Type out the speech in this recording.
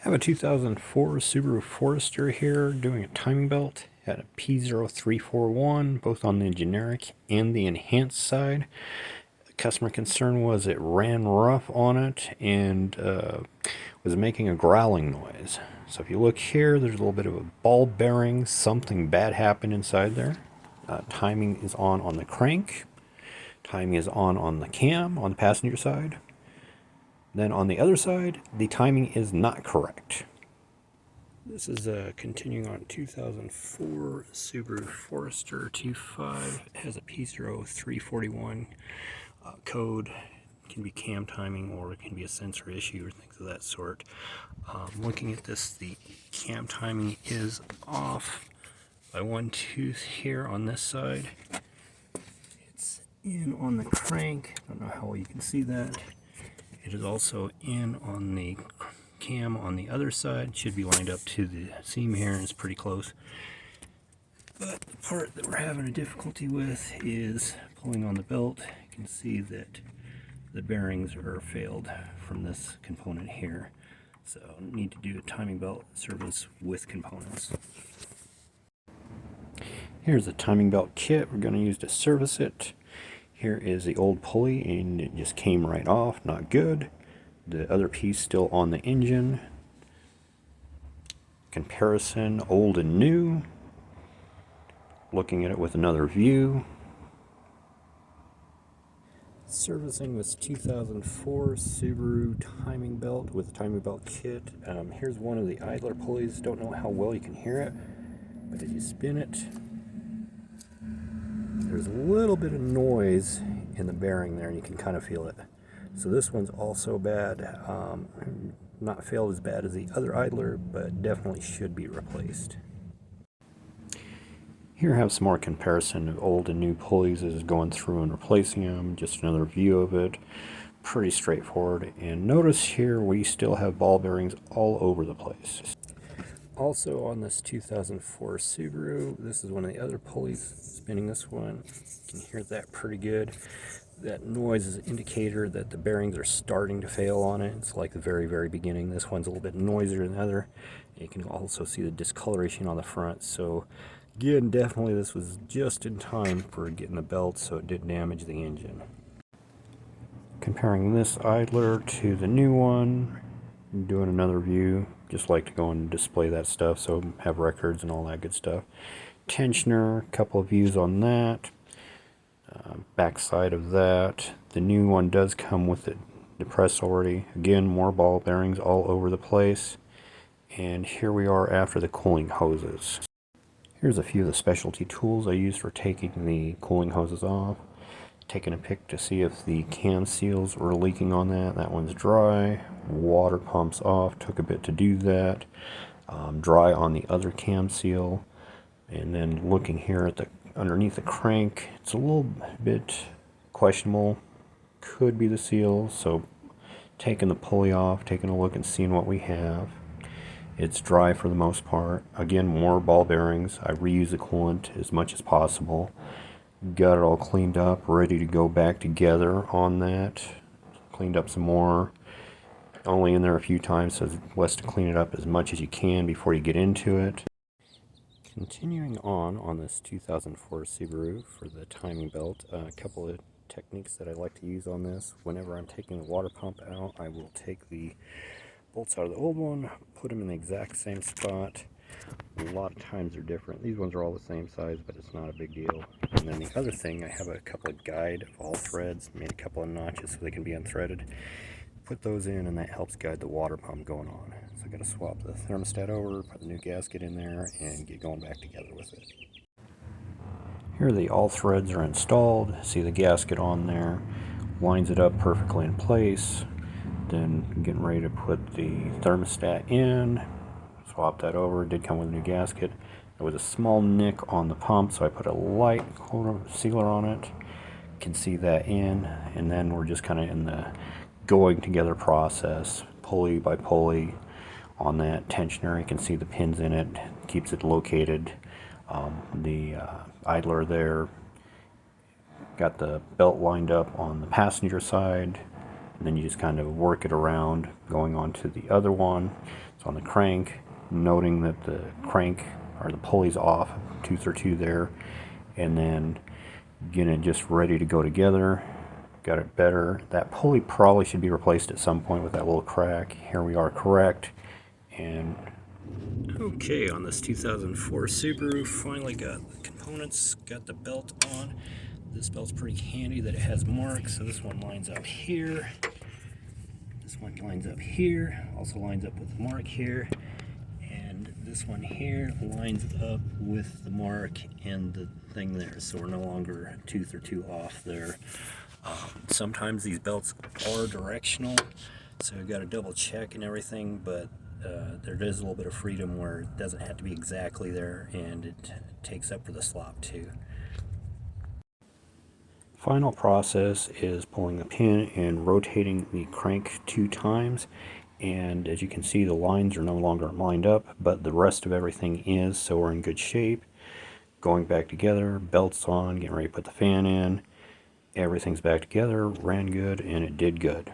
Have a 2004 Subaru Forester here doing a timing belt. Had a P0341 both on the generic and the enhanced side. The customer concern was it ran rough on it and was making a growling noise. So if you look here, there's a little bit of a ball bearing. Something bad happened inside there. Timing is on the crank. Timing is on the cam on the passenger side. Then on the other side, the timing is not correct. This is continuing on 2004 Subaru Forester 2.5. It has a P0341 code. It can be cam timing or it can be a sensor issue or things of that sort. Looking at this, the cam timing is off by one tooth here on this side. It's in on the crank. I don't know how well you can see that. It is also in on the cam on the other side. It should be lined up to the seam here and it's pretty close. But the part that we're having a difficulty with is pulling on the belt. You can see that the bearings are failed from this component here. So need to do a timing belt service with components. Here's the timing belt kit we're going to use to service it. Here is the old pulley and it just came right off, not good. The other piece still on the engine. Comparison, old and new. Looking at it with another view. Servicing this 2004 Subaru timing belt with a timing belt kit. Here's one of the idler pulleys. Don't know how well you can hear it, but if you spin it, there's a little bit of noise in the bearing there and you can kind of feel it. So this one's also bad. Not failed as bad as the other idler, but definitely should be replaced. Here I have some more comparison of old and new pulleys as going through and replacing them. Just another view of it. Pretty straightforward. And notice here we still have ball bearings all over the place. Also on this 2004 Subaru, this is one of the other pulleys spinning this one. You can hear that pretty good. That noise is an indicator that the bearings are starting to fail on it. It's like the very beginning. This one's a little bit noisier than the other. You can also see the discoloration on the front. So again, definitely this was just in time for getting the belt, so it didn't damage the engine. Comparing this idler to the new one, doing another view. Just like to go and display that stuff, so have records and all that good stuff. Tensioner, a couple of views on that. Back side of that. The new one does come with it depressed already. Again, more ball bearings all over the place. And here we are after the cooling hoses. Here's a few of the specialty tools I used for taking the cooling hoses off. Taking a pic to see if the cam seals were leaking on that. That one's dry. Water pumps off. Took a bit to do that. Dry on the other cam seal. And then looking here at the underneath the crank, it's a little bit questionable. Could be the seal. So taking the pulley off, taking a look and seeing what we have. It's dry for the most part. Again, more ball bearings. I reuse the coolant as much as possible. Got it all cleaned up, ready to go back together on that. Cleaned up some more. Only in there a few times, so it's best to clean it up as much as you can before you get into it. Continuing on this 2004 Subaru for the timing belt, a couple of techniques that I like to use on this. Whenever I'm taking the water pump out, I will take the bolts out of the old one, put them in the exact same spot. A lot of times they're different. These ones are all the same size, but it's not a big deal. And then the other thing, I have a couple of guide of all threads, made a couple of notches so they can be unthreaded. Put those in and that helps guide the water pump going on. So I got to swap the thermostat over, put the new gasket in there, and get going back together with it. Here the all threads are installed. See the gasket on there. Lines it up perfectly in place. Then getting ready to put the thermostat in. Swap that over. It did come with a new gasket. There was a small nick on the pump, so I put a light sealer on it. You can see that in, and then we're just kind of in the going together process, pulley by pulley on that tensioner. You can see the pins in it, keeps it located. The idler there, got the belt lined up on the passenger side. and then you just kind of work it around going on to the other one. So on the crank, noting that the crank or the pulley's off, tooth or two there, and then getting it just ready to go together. Got it better. That pulley probably should be replaced at some point with that little crack. Here we are correct. And okay, on this 2004 Subaru, finally got the components, got the belt on. This belt's pretty handy that it has marks. So this one lines up here. This one lines up here. Also lines up with the mark here. And this one here lines up with the mark and the thing there. So we're no longer a tooth or two off there. Sometimes these belts are directional, so you've got to double check and everything, but there is a little bit of freedom where it doesn't have to be exactly there, and it takes up for the slop too. Final process is pulling the pin and rotating the crank 2 times, and as you can see, the lines are no longer lined up, but the rest of everything is, so we're in good shape. Going back together, belts on, getting ready to put the fan in. Everything's back together, ran good, and it did good.